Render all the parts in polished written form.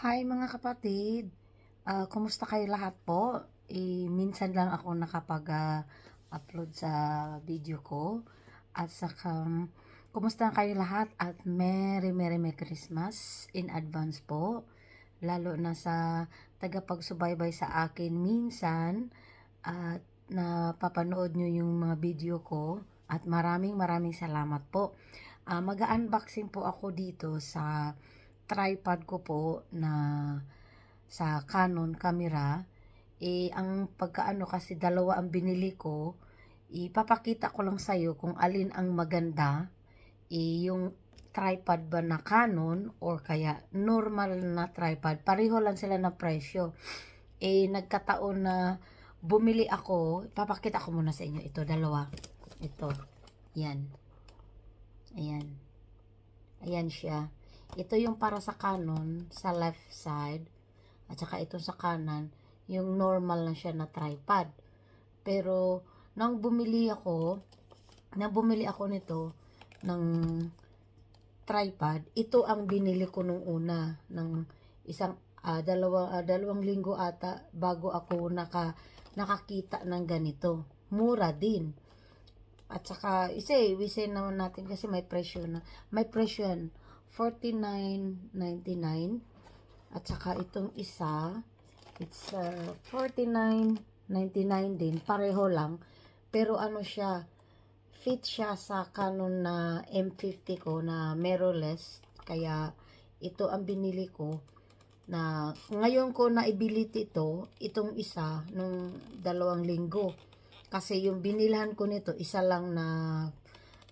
Hi mga kapatid, kumusta kayo lahat po? Minsan lang ako nakapag-upload sa video ko at saka kumusta kayo lahat at Merry Christmas in advance po, lalo na sa tagapagsubaybay sa akin minsan at napapanood nyo yung mga video ko at maraming salamat po. Mag-unboxing po ako dito sa tripod ko po na sa Canon camera. Ang pagkaano kasi dalawa ang binili ko, ipapakita ko lang sa'yo kung alin ang maganda. Yung tripod ba na Canon or kaya normal na tripod, pareho lang sila na presyo. Nagkataon na bumili ako, ipapakita ko muna sa inyo ito, dalawa. Ito, yan. Ayan. Ayan siya. Ito yung para sa Canon, sa left side. At saka ito sa kanan, yung normal lang siya na tripod. Pero, nang bumili ako nito, ng tripod, ito ang binili ko nung una, ng dalawang linggo ata, bago ako nakakita ng ganito. Mura din. At saka, isa naman natin kasi may presyo na. May presyo yan, $49.99. At saka itong isa, it's $49.99 din. Pareho lang. Pero ano siya, fit siya sa Canon na M50 ko na mirrorless. Kaya ito ang binili ko. Na ngayon ko naibili itong isa nung 2 linggo. Kasi yung binilhan ko nito, isa lang na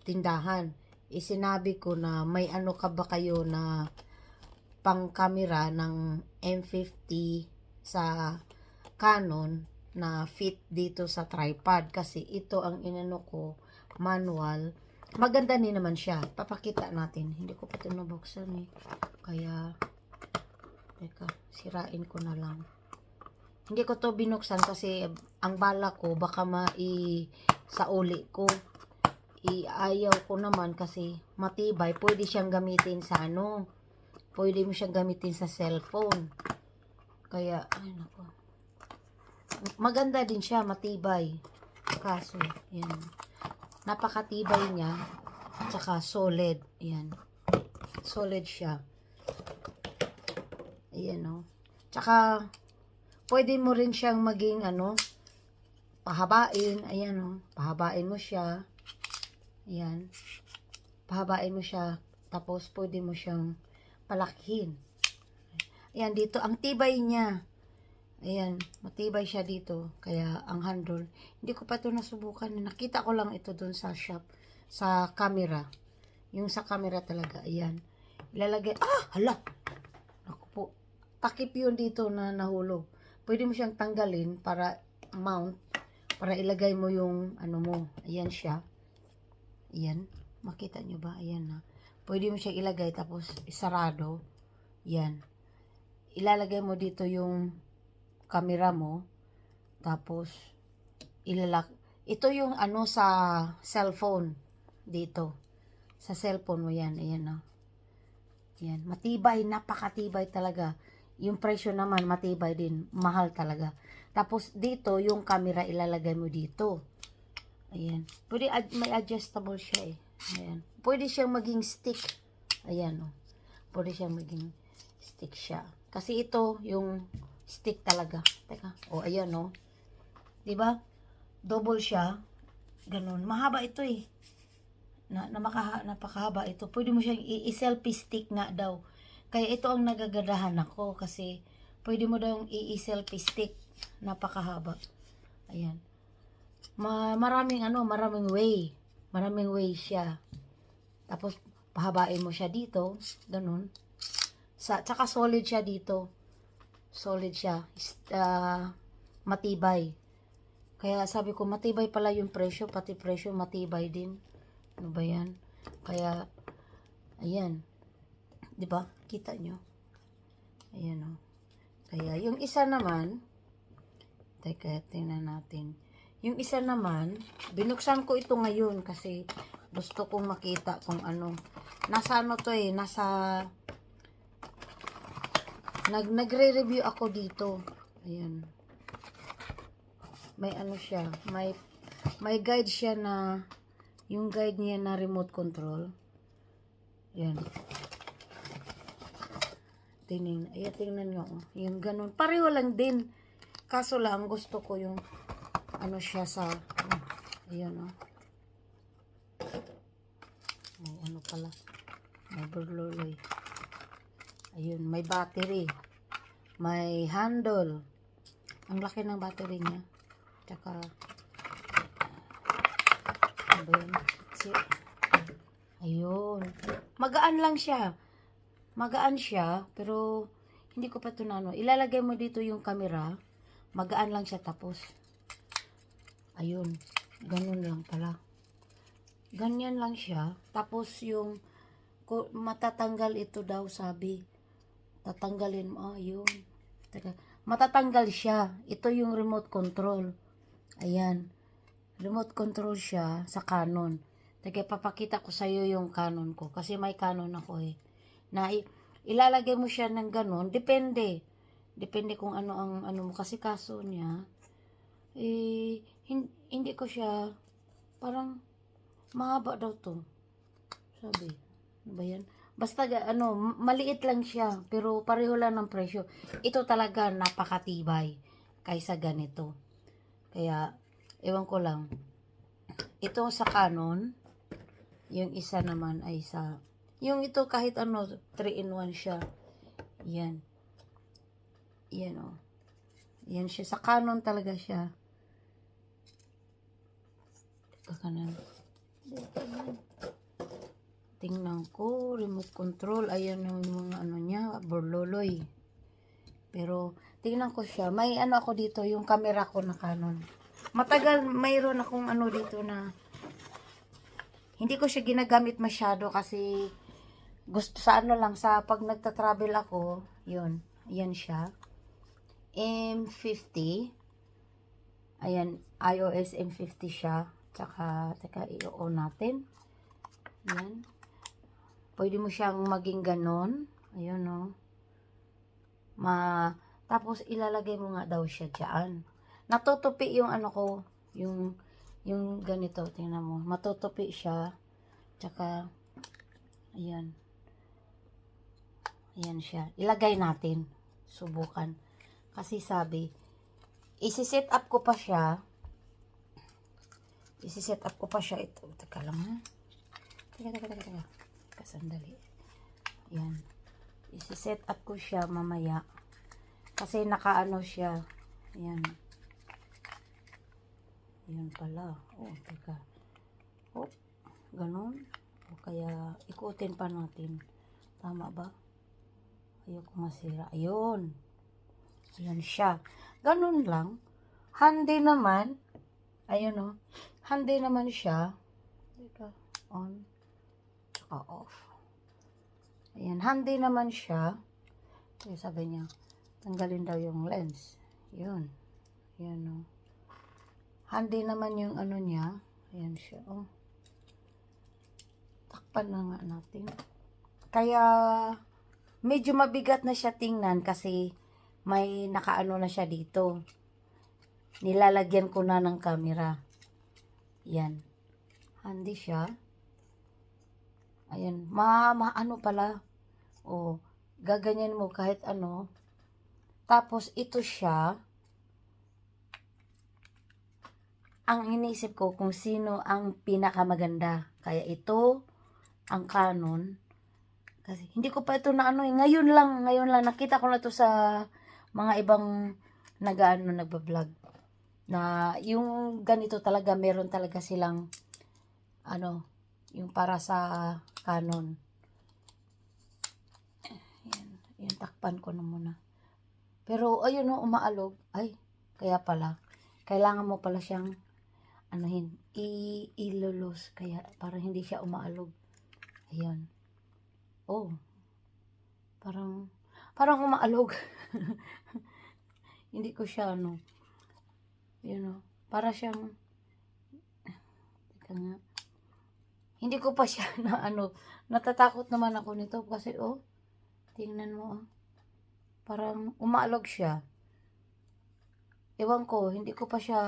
tindahan. Sinabi ko na may ano ka ba kayo na pang camera ng M50 sa Canon na fit dito sa tripod. Kasi ito ang inano ko, manual. Maganda din naman siya. Papakita natin. Hindi ko pa ito nabuksan eh. Kaya, teka, sirain ko na lang. Hindi ko to binuksan kasi ang bala ko baka sa uli ko. Ayaw ko naman kasi matibay. Pwede siyang gamitin sa ano. Pwede mo siyang gamitin sa cellphone. Kaya, ay nako. Maganda din siya, matibay. Kaso, yan. Napakatibay niya. Tsaka solid. Yan. Solid siya. Ayan o. Tsaka, pwede mo rin siyang maging pahabain. Ayan o. Pahabain mo siya. Ayan. Pahabain mo siya. Tapos, pwede mo siyang palakihin. Ayan, dito. Ang tibay niya. Ayan. Matibay siya dito. Kaya, ang handle. Hindi ko pa ito nasubukan. Nakita ko lang ito dun sa shop. Sa camera. Yung sa camera talaga. Ayan. Ilalagay. Hala! Ako po. Takip yun dito na nahulog. Pwede mo siyang tanggalin para mount. Para ilagay mo yung ano mo. Ayan siya. Ayan. Makita nyo ba? Ayan na. Pwede mo siyang ilagay tapos isarado. Yan. Ilalagay mo dito yung camera mo. Tapos ito yung ano sa cellphone. Dito. Sa cellphone mo yan. Ayan na. Yan. Matibay. Napakatibay talaga. Yung presyo naman matibay din. Mahal talaga. Tapos dito yung camera ilalagay mo dito. Ayan. Pwede may adjustable siya eh. Ayan. Pwede siyang maging stick. Ayan o. Pwede siyang maging stick siya. Kasi ito yung stick talaga. Teka. Ayan o. Diba? Double siya. Ganun. Mahaba ito eh. Napakahaba ito. Pwede mo siyang i-selfie stick nga daw. Kaya ito ang nagagadahan ako. Kasi pwede mo daw i-selfie stick. Napakahaba. Ayan. Maraming way. Maraming way siya. Tapos, pahabain mo siya dito. Ganun. Tsaka solid siya dito. Solid siya. Matibay. Kaya sabi ko, matibay pala yung presyo. Pati presyo, matibay din. Ano ba yan? Kaya, ayan. Diba? Kita nyo? Ayan o. Kaya, yung isa naman, teka, tingnan natin. Yung isa naman, binuksan ko ito ngayon kasi gusto kong makita kung ano. Nasa ano to eh, nasa Nagre-review ako dito. Ayan. May ano siya, may guide siya na, yung guide niya na remote control. Ayan. Tingnan nyo. Yung ganun. Pareho lang din. Kaso lang, gusto ko yung, ano siya sa, ayan o. May ano pala. May burloloy. Ayun, may battery. May handle. Ang laki ng battery niya. Tsaka, ano ba yun? Ayun. Magaan lang siya. Magaan siya, pero hindi ko pa ito na ano. Ilalagay mo dito yung camera. Magaan lang siya tapos. Ayun. Ganun lang pala. Ganyan lang siya. Tapos yung matatanggal ito daw sabi. Tatanggalin mo. Ayun. Teka. Matatanggal siya. Ito yung remote control. Ayan. Remote control siya sa Canon. Teka, papakita ko sa iyo yung Canon ko. Kasi may Canon ako eh. Na ilalagay mo siya ng ganun, depende kung ano ang ano mo, kasi kaso niya hindi ko siya, parang mahaba daw to, sabi, ano ba yan, basta ano, maliit lang siya, pero pareho lang ng presyo. Ito talaga napakatibay kaysa ganito, kaya ewan ko lang. Ito sa Canon, yung isa naman ay sa, yung ito kahit ano, 3-in-1 siya. Yan. Yan o. Yan siya. Sa Canon talaga siya. Kakanan. Tingnan ko. Remote control. Ayan yung mga ano niya. Burloloy. Pero, tingnan ko siya. May ano ako dito. Yung camera ko na Canon. Matagal, mayroon akong ano dito na hindi ko siya ginagamit masyado kasi gusto sa ano lang, sa pag nagta-travel ako, yun, ayan siya. M50. Ayan, iOS M50 siya. Tsaka, teka, i-on natin. Ayan. Pwede mo siyang maging ganon. Ayan, o. Tapos, ilalagay mo nga daw siya dyan. Natutupi yung ano ko, yung ganito, tingnan mo. Matutupi siya. Tsaka, ayan. Ayan siya. Ilagay natin. Subukan. Kasi sabi, isi-set up ko pa siya. Isi-set up ko pa siya. Ito. Teka lang ha. Teka. Kasandali. Ayan. Isi-set up ko siya mamaya. Kasi nakaano siya. Ayan. Ayan pala. Oh, teka. Oh, ganun. O kaya, ikutin pa natin. Tama ba? Ayoko masira. Ayun. Ayan siya. Ganun lang. Handy naman. Ayun o. Handy naman siya. Dito. On. Tsaka off. Ayan. Handy naman siya. Kaya sabi niya, tanggalin daw yung lens. Yun. Ayan o. Handy naman yung ano niya. Ayan siya o. Takpan na nga natin. Kaya medyo mabigat na siya tingnan kasi may nakaano na siya dito. Nilalagyan ko na ng camera. Yan. Handy siya. Ayan. Ano pala. O, gaganyan mo kahit ano. Tapos ito siya. Ang iniisip ko kung sino ang pinakamaganda. Kaya ito, ang Canon. Kasi hindi ko pa ito na ano, ngayon lang nakita ko na to sa mga ibang nagba-vlog na yung ganito talaga, meron talaga silang ano, yung para sa Canon. Yan, takpan ko na muna. Pero ayun o, umaalog. Ay, kaya pala kailangan mo pala siyang anuhin, ilulus kaya para hindi siya umaalog. Ayun. Oh, parang umaalog. Hindi ko siya ano, para siyang, teka nga, hindi ko pa siya na ano, natatakot naman ako nito kasi tingnan mo Parang umaalog siya. Ewan ko, hindi ko pa siya,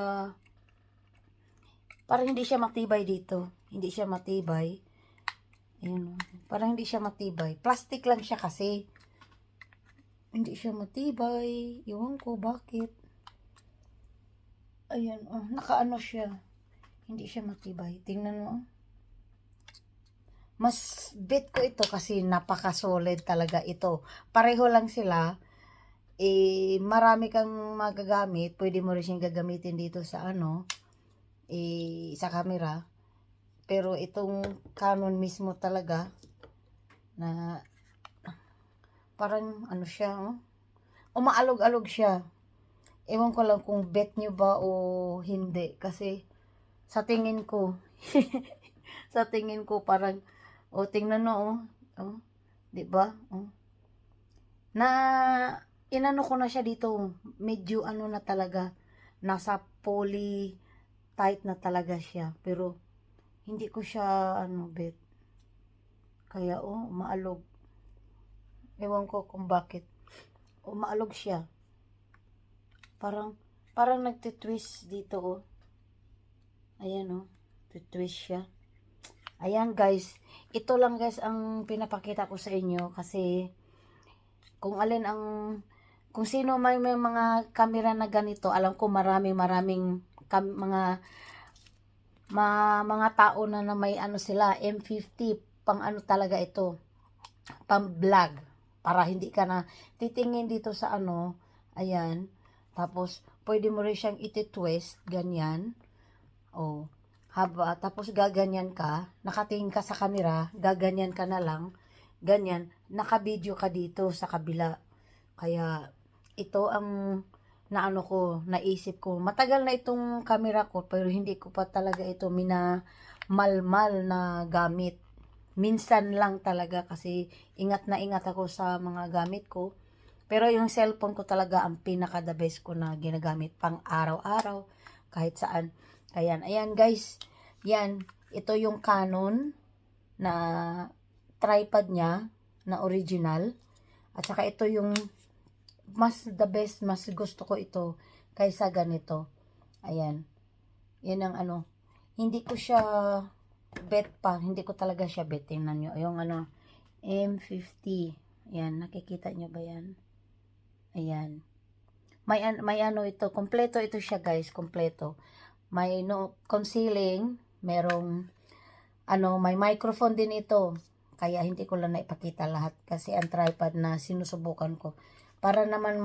parang hindi siya matibay dito. Hindi siya matibay. Ayun, parang hindi siya matibay. Plastic lang siya kasi. Hindi siya matibay. Ewan ko, bakit? Ayan, nakaano siya. Hindi siya matibay. Tingnan mo. Mas bet ko ito kasi napaka-solid talaga ito. Pareho lang sila. Marami kang magagamit. Pwede mo rin siyang gagamitin dito sa sa camera. Pero itong Canon mismo talaga na parang siya, umaalog-alog siya. Ewan ko lang kung bet nyo ba o hindi. Kasi sa tingin ko, sa tingin ko parang, tingnan mo, di ba? Na, inano ko na siya dito, medyo na talaga, nasa poly tight na talaga siya. Pero, hindi ko siya, bet. Kaya, umaalog. Ewan ko kung bakit. Umaalog siya. Parang nagtitwist dito, Ayan, twist siya. Ayan, guys. Ito lang, guys, ang pinapakita ko sa inyo kasi kung alin kung sino may mga camera na ganito, alam ko maraming mga tao na may sila, M50, pang talaga ito, pang vlog, para hindi ka na titingin dito sa ayan, tapos pwede mo rin siyang iti-twist, ganyan, tapos gaganyan ka, nakatingin ka sa camera, gaganyan ka na lang, ganyan, naka-video ka dito sa kabila. Kaya, ito ang naisip ko. Matagal na itong camera ko, pero hindi ko pa talaga ito minamalmal na gamit. Minsan lang talaga kasi ingat na ingat ako sa mga gamit ko. Pero yung cellphone ko talaga ang pinaka the best ko na ginagamit pang araw-araw, kahit saan. Ayan guys, yan, ito yung Canon na tripod niya, na original. At saka ito yung the best, mas gusto ko ito kaysa ganito. Ayan, yan ang hindi ko siya bet pa, hindi ko talaga siya bet. Tingnan nyo, yung M50, yan, nakikita nyo ba yan? Ayan, may ito, kompleto ito siya guys, kompleto. May concealing, merong may microphone din ito. Kaya hindi ko lang naipakita lahat kasi ang tripod na sinusubukan ko. Para naman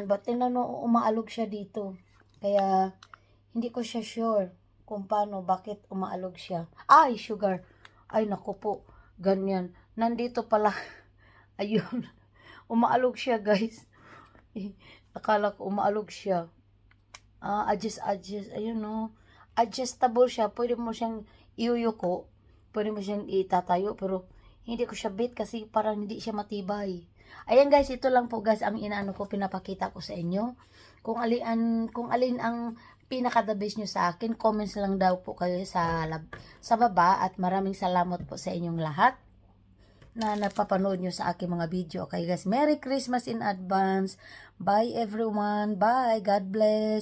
but tingnan mo, umaalog siya dito. Kaya hindi ko siya sure kung bakit umaalog siya. Ay, sugar. Ay, naku po. Ganyan. Nandito pala. Ayun. Umaalog siya, guys. Akala ko umaalog siya. Adjust. Ayun, adjustable siya. Pwede mo siyang iuyuko. Pwede mo siyang itatayo. Pero, hindi ko siya bit kasi parang hindi siya matibay. Ayan guys, ito lang po guys ang pinapakita ko sa inyo. Kung alin ang pinaka-the best nyo sa akin, comments lang daw po kayo sa baba. At maraming salamat po sa inyong lahat na napapanood nyo sa aking mga video. Okay guys, Merry Christmas in advance. Bye everyone. Bye. God bless.